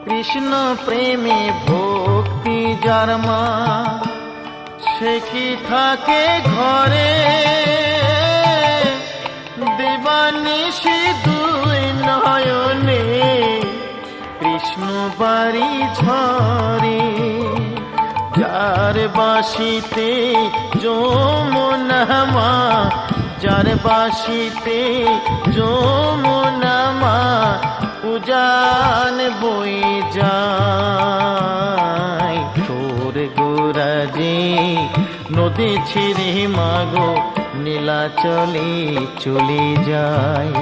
কৃষ্ণ প্রেমে ভক্তি যার মা, সে কি থাকে ঘরে দিবানিশি দুই নয়নে কৃষ্ণ বাড়ি ঝরে। যার বাসিতে যমুনা মা, যার বাসিতে যমুনা মা উজান বই যায়। তোর গোরাজে নদী ছিঁড়ে মাগো নীলাচলে চলে যায়।